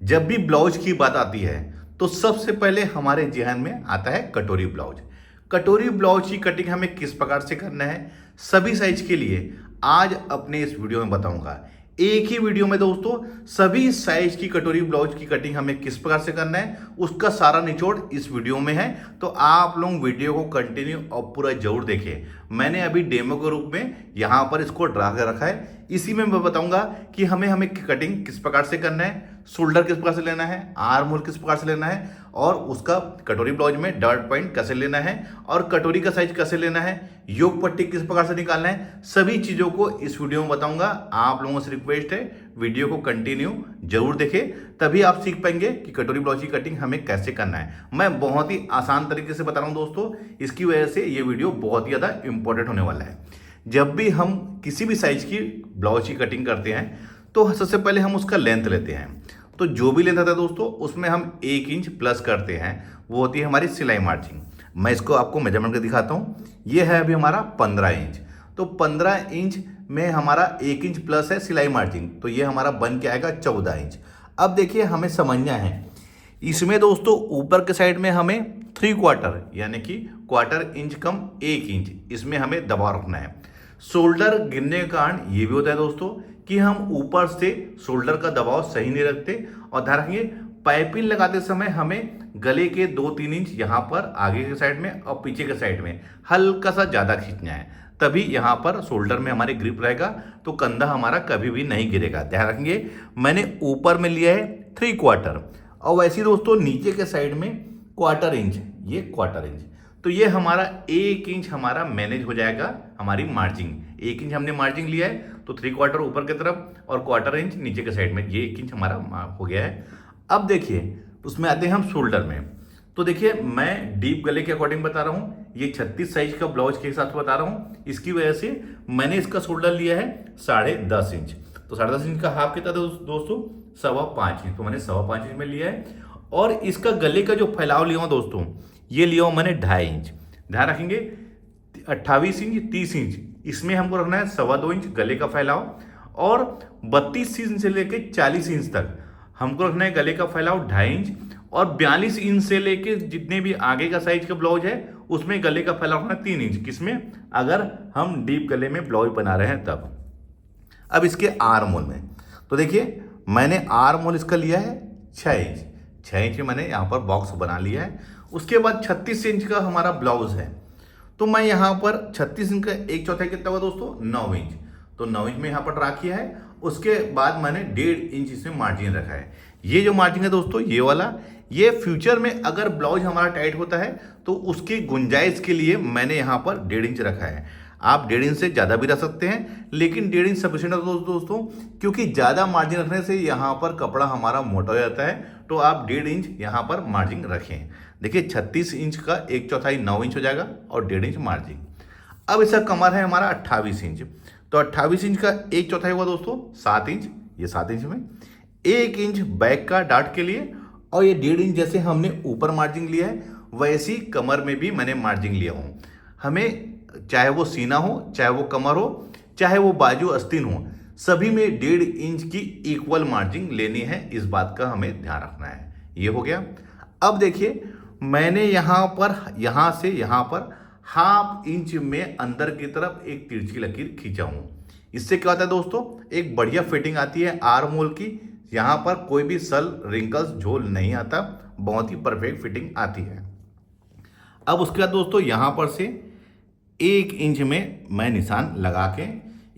जब भी ब्लाउज की बात आती है तो सबसे पहले हमारे जहन में आता है कटोरी ब्लाउज। कटोरी ब्लाउज की कटिंग हमें किस प्रकार से करना है, सभी साइज के लिए आज अपने इस वीडियो में बताऊंगा। एक ही वीडियो में दोस्तों सभी साइज की कटोरी ब्लाउज की कटिंग हमें किस प्रकार से करना है उसका सारा निचोड़ इस वीडियो में है। तो आप लोग वीडियो को कंटिन्यू और पूरा जरूर देखें। मैंने अभी डेमो के रूप में यहाँ पर इसको ड्रा कर रखा है। इसी में मैं बताऊंगा कि हमें कटिंग किस प्रकार से करना है, शोल्डर किस प्रकार से लेना है, आर्म होल किस प्रकार से लेना है और उसका कटोरी ब्लाउज में डॉट पॉइंट कैसे लेना है और कटोरी का साइज कैसे लेना है, योग पट्टी किस प्रकार से निकालना है, सभी चीजों को इस वीडियो में बताऊंगा। आप लोगों से रिक्वेस्ट है वीडियो को कंटिन्यू जरूर देखें, तभी आप सीख पाएंगे कि कटोरी ब्लाउज की कटिंग हमें कैसे करना है। मैं बहुत ही आसान तरीके से बता रहा हूं दोस्तों, इसकी वजह से ये वीडियो बहुत ही ज्यादा इंपॉर्टेंट होने वाला है। जब भी हम किसी भी साइज की ब्लाउज की कटिंग करते हैं तो सबसे पहले हम उसका लेंथ लेते हैं। तो जो भी लेंथ आता है दोस्तों उसमें हम 1 इंच प्लस करते हैं, वो होती है हमारी सिलाई मार्जिन। मैं इसको आपको मेजरमेंट कर दिखाता हूँ। ये है अभी हमारा 15 इंच, तो 15 इंच में हमारा 1 इंच प्लस है सिलाई मार्जिन, तो ये हमारा बन के आएगा 14 इंच। अब देखिए हमें समझना है इसमें दोस्तों ऊपर के साइड में हमें 3/4 यानी कि क्वार्टर इंच कम 1 इंच इसमें हमें दबाव रखना है। शोल्डर गिरने के कारण ये भी होता है दोस्तों कि हम ऊपर से शोल्डर का दबाव सही नहीं रखते। और ध्यान रखिए पाइपिंग लगाते समय हमें गले के 2-3 इंच यहाँ पर आगे के साइड में और पीछे के साइड में हल्का सा ज़्यादा खींचना है, तभी यहाँ पर शोल्डर में हमारे ग्रिप रहेगा, तो कंधा हमारा कभी भी नहीं गिरेगा। ध्यान रखेंगे मैंने ऊपर में लिया है 3/4 और वैसे दोस्तों नीचे के साइड में क्वार्टर इंच, ये क्वार्टर इंच, तो ये हमारा 1 इंच हमारा मैनेज हो जाएगा। हमारी मार्जिन 1 इंच हमने मार्जिन लिया है, तो 3/4 ऊपर की तरफ और क्वार्टर इंच नीचे के साइड में, ये 1 इंच हमारा हो गया है। अब देखिए उसमें आते हैं हम शोल्डर में। तो देखिए मैं डीप गले के अकॉर्डिंग बता रहा हूँ, ये 36 साइज का ब्लाउज के हिसाब से बता रहा हूँ। इसकी वजह से मैंने इसका शोल्डर लिया है 10.5 इंच। तो 10.5 इंच का हाफ कितना दोस्तों 5.25 इंच, तो मैंने 5.25 इंच में लिया है। और इसका गले का जो फैलाव लिया हूँ दोस्तों, ये लिया हूँ मैंने 2.5 इंच। ध्यान रखेंगे 28 इंच 30 इंच इसमें हमको रखना है 2.25 इंच गले का फैलाव, और 32 इंच से लेके 40 इंच तक हमको रखना है गले का फैलाव 2.5 इंच, और 42 इंच से लेके जितने भी आगे का साइज का ब्लाउज है उसमें गले का फैलाव रखना 3 इंच, किसमें अगर हम डीप गले में ब्लाउज बना रहे हैं तब। अब इसके आर्म होल में तो देखिए मैंने आर्म होल इसका लिया है 6 इंच। 6 इंच में मैंने यहाँ पर बॉक्स बना लिया है। उसके बाद 36 इंच का हमारा ब्लाउज है, तो मैं यहाँ पर 36 इंच का 1/4 कितना हुआ दोस्तों 9 इंच, तो 9 इंच में यहाँ पर ड्रा किया है। उसके बाद मैंने 1.5 इंच इसमें मार्जिन रखा है। ये जो मार्जिन है दोस्तों ये वाला, ये फ्यूचर में अगर ब्लाउज हमारा टाइट होता है तो उसकी गुंजाइश के लिए मैंने यहाँ पर 1.5 इंच रखा है। आप 1.5 इंच से ज़्यादा भी रख सकते हैं, लेकिन 1.5 इंच सफिशिएंट है दोस्तों, क्योंकि ज़्यादा मार्जिन रखने से यहाँ पर कपड़ा हमारा मोटा हो जाता है। तो आप 1.5 इंच यहाँ पर मार्जिन रखें। देखिए 36 इंच का 1/4 9 इंच हो जाएगा और 1.5 इंच मार्जिन। अब इसका कमर है हमारा 28 इंच, तो 28 इंच का 1/4 हुआ दोस्तों 7 इंच। ये 7 इंच में 1 इंच बैक का डार्ट के लिए, और ये 1.5 इंच जैसे हमने ऊपर मार्जिन लिया है वैसी कमर में भी मैंने मार्जिन लिया हूँ। हमें चाहे वो सीना हो, चाहे वो कमर हो, चाहे वो बाजू अस्तीन हो, सभी में 1.5 इंच की इक्वल मार्जिन लेनी है। इस बात का हमें ध्यान रखना है। ये हो गया। अब देखिए मैंने यहाँ पर यहाँ से यहाँ पर 1/2 इंच में अंदर की तरफ एक तिरछी लकीर खींचा हूँ। इससे क्या होता है दोस्तों, एक बढ़िया फिटिंग आती है आर्म होल की। यहाँ पर कोई भी सल रिंकल्स झोल नहीं आता, बहुत ही परफेक्ट फिटिंग आती है। अब उसके बाद दोस्तों यहाँ पर से 1 इंच में मैं निशान लगा के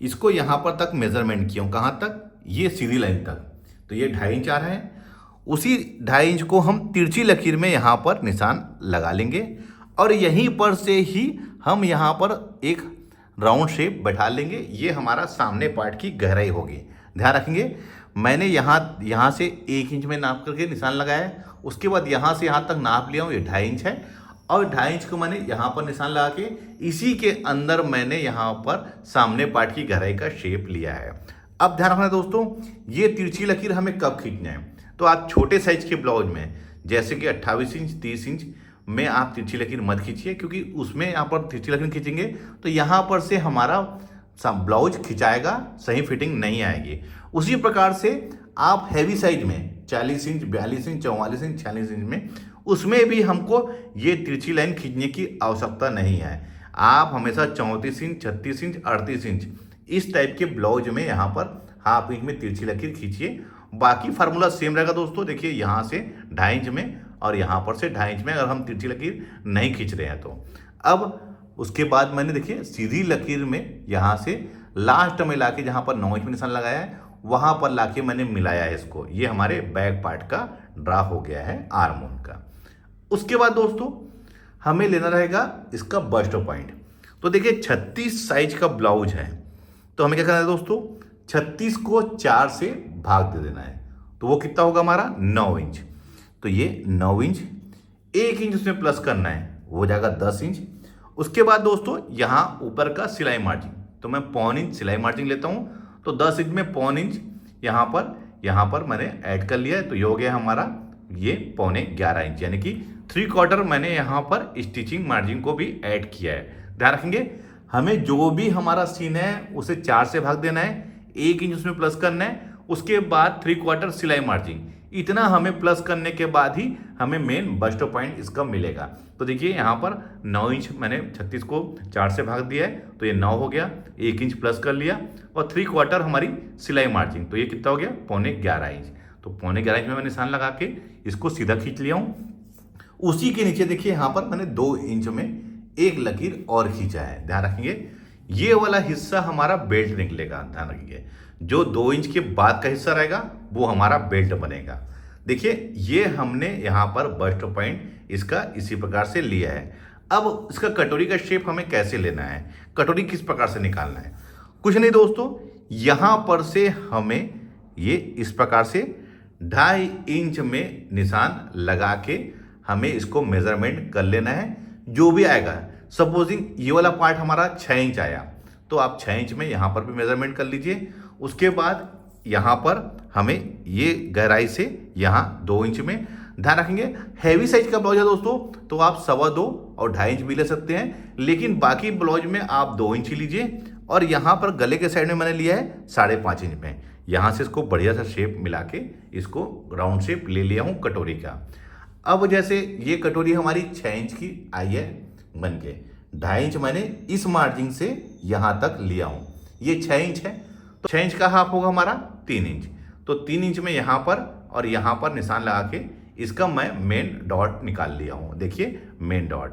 इसको यहाँ पर तक मेजरमेंट किया हूँ। कहाँ तक, ये सीधी लाइन तक, तो ये 2.5 इंच आ रहा है। उसी 2.5 इंच को हम तिरछी लकीर में यहाँ पर निशान लगा लेंगे, और यहीं पर से ही हम यहाँ पर एक राउंड शेप बैठा लेंगे। ये हमारा सामने पार्ट की गहराई होगी। ध्यान रखेंगे मैंने यहाँ से 1 इंच में नाप करके निशान लगाया है। उसके बाद यहाँ से यहाँ तक नाप लिया हूँ, ये 2.5 इंच है, और 2.5 इंच को मैंने यहाँ पर निशान लगा के इसी के अंदर मैंने यहाँ पर सामने पार्ट की गहराई का शेप लिया है। अब ध्यान रखना दोस्तों, ये तिरछी लकीर हमें कब खींचना है, तो आप छोटे साइज के ब्लाउज में जैसे कि 28 इंच 30 इंच में आप तिरछी लकीर मत खींचिए, क्योंकि उसमें यहाँ पर तिरछी लकीर खींचेंगे तो यहाँ पर से हमारा ब्लाउज खिंचाएगा, सही फिटिंग नहीं आएगी। उसी प्रकार से आप हैवी साइज में 40 इंच, 42 इंच, 44 इंच, 46 इंच में, उसमें भी हमको ये तिरछी लाइन खींचने की आवश्यकता नहीं है। आप हमेशा 34 इंच, 36 इंच, 38 इंच इस टाइप के ब्लाउज में यहाँ पर हाफ इंच में तिरछी लकीर खींचिए। बाकी फार्मूला सेम रहेगा दोस्तों। देखिए यहाँ से 2.5 इंच में और यहाँ पर से 2.5 इंच में अगर हम तिरछी लकीर नहीं खींच रहे हैं तो। अब उसके बाद मैंने देखिए सीधी लकीर में यहाँ से लास्ट में लाके जहाँ पर 9 इंच में निशान लगाया है वहाँ पर लाके मैंने मिलाया है इसको। ये हमारे बैक पार्ट का ड्रा हो गया है आर्म होल का। उसके बाद दोस्तों हमें लेना रहेगा इसका बस्ट पॉइंट। तो देखिए 36 साइज का ब्लाउज है तो हमें क्या करना है दोस्तों, 36 को 4 से भाग दे देना है। तो वो कितना होगा हमारा 9 इंच। तो ये 9 इंच, 1 इंच उसमें प्लस करना है, वो हो जाएगा 10 इंच। उसके बाद दोस्तों यहाँ ऊपर का सिलाई मार्जिन, तो मैं 1.25 इंच सिलाई मार्जिन लेता हूँ। तो 10 इंच में 1.25 इंच यहाँ पर मैंने ऐड कर लिया है। तो ये हो गया हमारा ये 11.25 इंच, यानी कि 3/4 मैंने यहाँ पर स्टिचिंग मार्जिन को भी ऐड किया है। ध्यान रखेंगे हमें जो भी हमारा सीन है उसे 4 से भाग देना है, 1 इंच उसमें प्लस करना है। उसके बाद 3/4 सिलाई मार्जिन, इतना हमें प्लस करने के बाद ही हमें मेन बस्ट पॉइंट इसका मिलेगा। तो देखिए यहाँ पर 9 इंच मैंने 36 को 4 से भाग दिया है तो ये 9 हो गया, 1 इंच प्लस कर लिया और 3/4 हमारी सिलाई मार्जिन, तो ये कितना हो गया 11.25 इंच। तो 11.25 इंच में मैं निशान लगा के इसको सीधा खींच लिया हूँ। उसी के नीचे देखिए यहाँ पर मैंने 2 इंच में एक लकीर और खींचा है। ध्यान रखेंगे ये वाला हिस्सा हमारा बेल्ट निकलेगा। ध्यान रखिए जो 2 इंच के बाद का हिस्सा रहेगा वो हमारा बेल्ट बनेगा। देखिए ये हमने यहाँ पर बस्ट पॉइंट इसका इसी प्रकार से लिया है। अब इसका कटोरी का शेप हमें कैसे लेना है, कटोरी किस प्रकार से निकालना है, कुछ नहीं दोस्तों, यहाँ पर से हमें ये इस प्रकार से 2.5 इंच में निशान लगा के हमें इसको मेजरमेंट कर लेना है। जो भी आएगा, सपोजिंग ये वाला पार्ट हमारा 6 इंच आया तो आप 6 इंच में यहाँ पर भी मेजरमेंट कर लीजिए। उसके बाद यहाँ पर हमें ये गहराई से यहाँ 2 इंच में। ध्यान रखेंगे हैवी साइज का ब्लाउज है दोस्तों तो आप 2.25 और 2.5 इंच भी ले सकते हैं, लेकिन बाकी ब्लाउज में आप 2 इंच लीजिए। और यहाँ पर गले के साइड में मैंने लिया है 5.5 इंच में। यहाँ से इसको बढ़िया सा शेप मिला के इसको राउंड शेप ले लिया हूँ कटोरी का। अब जैसे ये कटोरी हमारी 6 इंच की आई है बन के, 2.5 इंच मैंने इस मार्जिन से यहाँ तक लिया हूँ, ये 6 इंच है तो 6 इंच का हाफ होगा हमारा 3 इंच। तो 3 इंच में यहाँ पर और यहाँ पर निशान लगा के इसका मैं मेन डॉट निकाल लिया हूँ। देखिए मेन डॉट,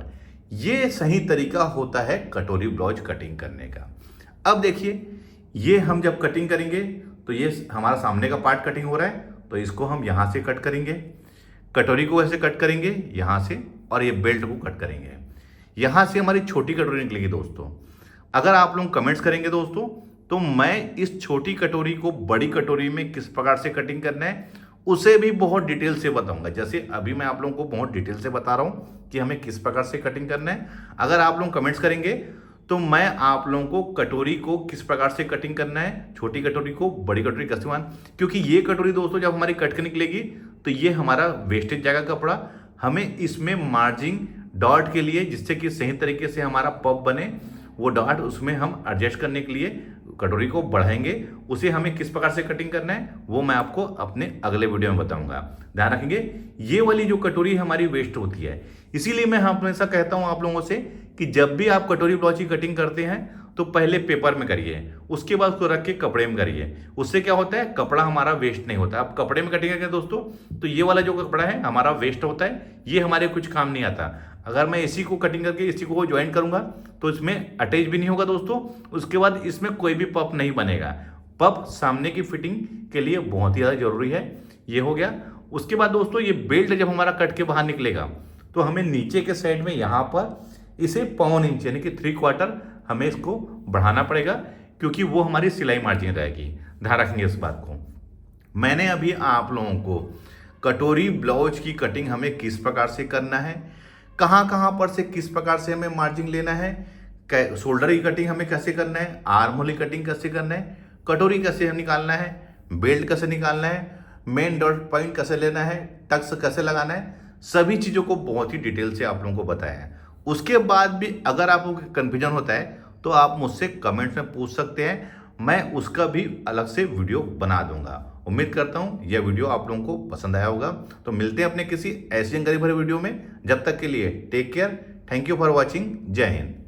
ये सही तरीका होता है कटोरी ब्लाउज कटिंग करने का। अब देखिए ये हम जब कटिंग करेंगे तो ये हमारा सामने का पार्ट कटिंग हो रहा है तो इसको हम यहाँ से कट करेंगे, कटोरी को ऐसे कट करेंगे यहाँ से, और ये बेल्ट को कट करेंगे। यहाँ से हमारी छोटी कटोरी निकलेगी दोस्तों। अगर आप लोग कमेंट्स करेंगे दोस्तों तो मैं इस छोटी कटोरी को बड़ी कटोरी में किस प्रकार से कटिंग करना है उसे भी बहुत डिटेल से बताऊंगा। जैसे अभी मैं आप लोगों को बहुत डिटेल से बता रहा हूँ कि हमें किस प्रकार से कटिंग करना है। अगर आप लोग कमेंट्स करेंगे तो मैं आप लोगों को कटोरी को किस प्रकार से कटिंग करना है, छोटी कटोरी को बड़ी कटोरी का इस्तेमाल, क्योंकि ये कटोरी दोस्तों जब हमारी कट के निकलेगी तो ये हमारा वेस्टेज जाएगा कपड़ा। हमें इसमें मार्जिन डॉट के लिए, जिससे कि सही तरीके से हमारा पफ बने, वो डॉट उसमें हम एडजस्ट करने के लिए कटोरी को बढ़ाएंगे। उसे हमें किस प्रकार से कटिंग करना है वो मैं आपको अपने अगले वीडियो में बताऊंगा। ध्यान रखेंगे ये वाली जो कटोरी हमारी वेस्ट होती है, इसीलिए मैं हमेशा कहता हूं आप लोगों से कि जब भी आप कटोरी ब्लाउज की कटिंग करते हैं तो पहले पेपर में करिए, उसके बाद उसको रख के कपड़े में करिए। उससे क्या होता है कपड़ा हमारा वेस्ट नहीं होता। अब कपड़े में कटिंग करेंगे दोस्तों तो ये वाला जो कपड़ा है हमारा वेस्ट होता है, ये हमारे कुछ काम नहीं आता। अगर मैं इसी को कटिंग करके इसी को ज्वाइन करूंगा तो इसमें अटैच भी नहीं होगा दोस्तों। उसके बाद इसमें कोई भी पफ नहीं बनेगा। पफ सामने की फिटिंग के लिए बहुत ही ज़्यादा जरूरी है। ये हो गया। उसके बाद दोस्तों ये बेल्ट जब हमारा कट के बाहर निकलेगा तो हमें नीचे के साइड में यहाँ पर इसे 1.25 इंच यानी कि 3/4 हमें इसको बढ़ाना पड़ेगा, क्योंकि वो हमारी सिलाई मार्जिन रहेगी। ध्यान रखेंगे इस बात को। मैंने अभी आप लोगों को कटोरी ब्लाउज की कटिंग हमें किस प्रकार से करना है, कहाँ कहाँ पर से किस प्रकार से हमें मार्जिन लेना है, शोल्डर की कटिंग हमें कैसे करना है, आर्म होल की कटिंग कैसे करना है, कटोरी कैसे निकालना है, बेल्ट कैसे निकालना है, मेन डॉट पॉइंट कैसे लेना है, टक्स कैसे लगाना है, सभी चीज़ों को बहुत ही डिटेल से आप लोगों को बताया है। उसके बाद भी अगर आपको कन्फ्यूजन होता है तो आप मुझसे कमेंट्स में पूछ सकते हैं, मैं उसका भी अलग से वीडियो बना दूंगा। उम्मीद करता हूँ यह वीडियो आप लोगों को पसंद आया होगा। तो मिलते हैं अपने किसी ऐसी जानकारी भरे वीडियो में। जब तक के लिए take care. Thank you for watching. जय हिंद।